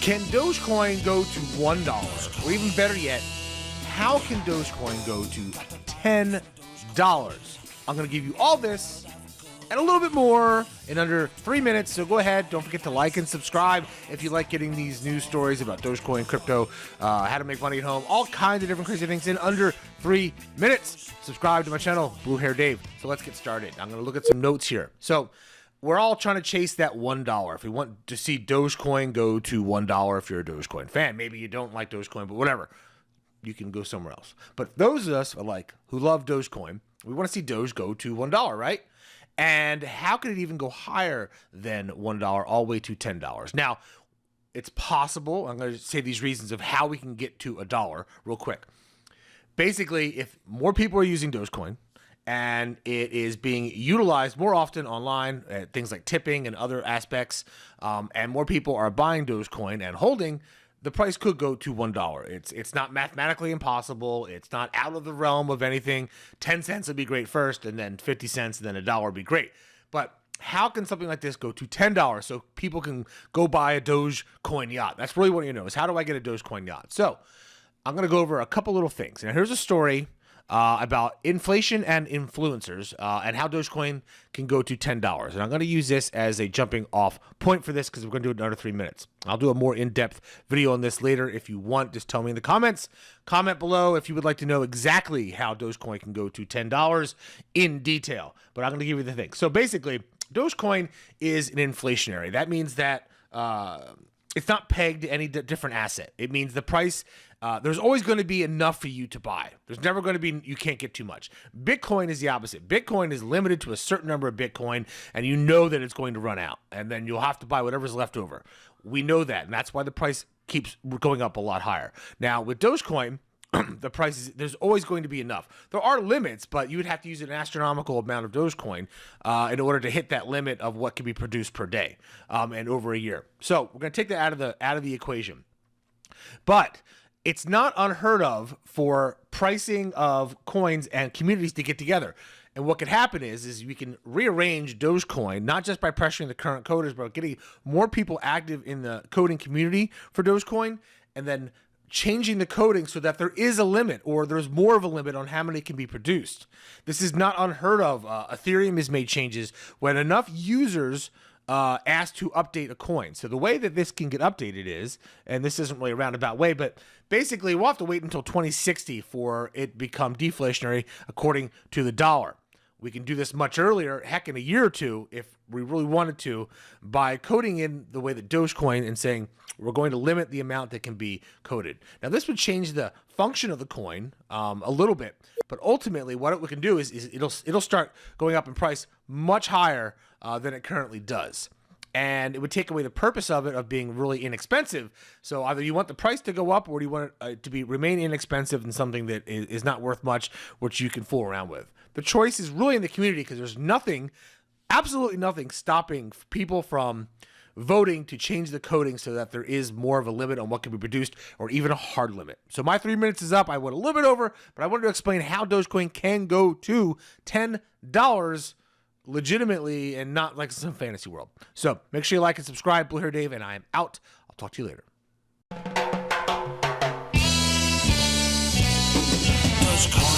Can Dogecoin go to $1? Or even better yet, how can Dogecoin go to $10? I'm going to give you all this and a little bit more in under 3 minutes. So go ahead. Don't forget to like and subscribe if you like getting these news stories about Dogecoin, crypto, how to make money at home, all kinds of different crazy things in under 3 minutes. Subscribe to my channel, Blue Hair Dave. So let's get started. I'm going to look at some notes here. So we're all trying to chase that $1. If we want to see Dogecoin go to $1, if you're a Dogecoin fan, maybe you don't like Dogecoin, but whatever, you can go somewhere else. But those of us who love Dogecoin, we want to see Doge go to $1, right? And how can it even go higher than $1 all the way to $10? Now, it's possible. I'm going to say these reasons of how we can get to $1 real quick. Basically, if more people are using Dogecoin, and it is being utilized more often online, things like tipping and other aspects, and more people are buying Dogecoin and holding, the price could go to $1. It's not mathematically impossible. It's not out of the realm of anything. 10 cents would be great first, and then 50 cents, and then $1 would be great. But how can something like this go to $10 so people can go buy a Dogecoin yacht? That's really what you know is how do I get a Dogecoin yacht? So I'm going to go over a couple little things. Now, here's a story about inflation and influencers and how Dogecoin can go to $10. And I'm going to use this as a jumping off point for this because we're going to do it in under 3 minutes. I'll do a more in-depth video on this later. If you want, just tell me in the comments. Comment below if you would like to know exactly how Dogecoin can go to $10 in detail. But I'm going to give you the thing. So basically, Dogecoin is an inflationary. That means that it's not pegged to any different asset. It means the price, there's always going to be enough for you to buy. There's never going to be, you can't get too much. Bitcoin is the opposite. Bitcoin is limited to a certain number of Bitcoin, and you know that it's going to run out, and then you'll have to buy whatever's left over. We know that, and that's why the price keeps going up a lot higher. Now, with Dogecoin, the price is, there's always going to be enough. There are limits, but you would have to use an astronomical amount of Dogecoin in order to hit that limit of what can be produced per day and over a year. So we're going to take that out of the equation. But it's not unheard of for pricing of coins and communities to get together. And what could happen is we can rearrange Dogecoin, not just by pressuring the current coders, but getting more people active in the coding community for Dogecoin, and then changing the coding so that there is a limit or there's more of a limit on how many can be produced. This is not unheard of. Ethereum has made changes when enough users asked to update a coin. So the way that this can get updated is, and this isn't really a roundabout way, but basically we'll have to wait until 2060 for it become deflationary according to the dollar. We can do this much earlier, heck, in a year or two, if we really wanted to, by coding in the way that Dogecoin and saying we're going to limit the amount that can be coded. Now, this would change the function of the coin a little bit, but ultimately what we can do is it'll start going up in price much higher than it currently does. And it would take away the purpose of it of being really inexpensive. So either you want the price to go up, or do you want it to remain inexpensive and something that is not worth much, which you can fool around with. The choice is really in the community because there's nothing, absolutely nothing, stopping people from voting to change the coding so that there is more of a limit on what can be produced, or even a hard limit. So my 3 minutes is up. I went a little bit over, but I wanted to explain how Dogecoin can go to $10 legitimately and not like some fantasy world. So make sure you like and subscribe. Blue Hair Dave, and I am out. I'll talk to you later. Dogecoin.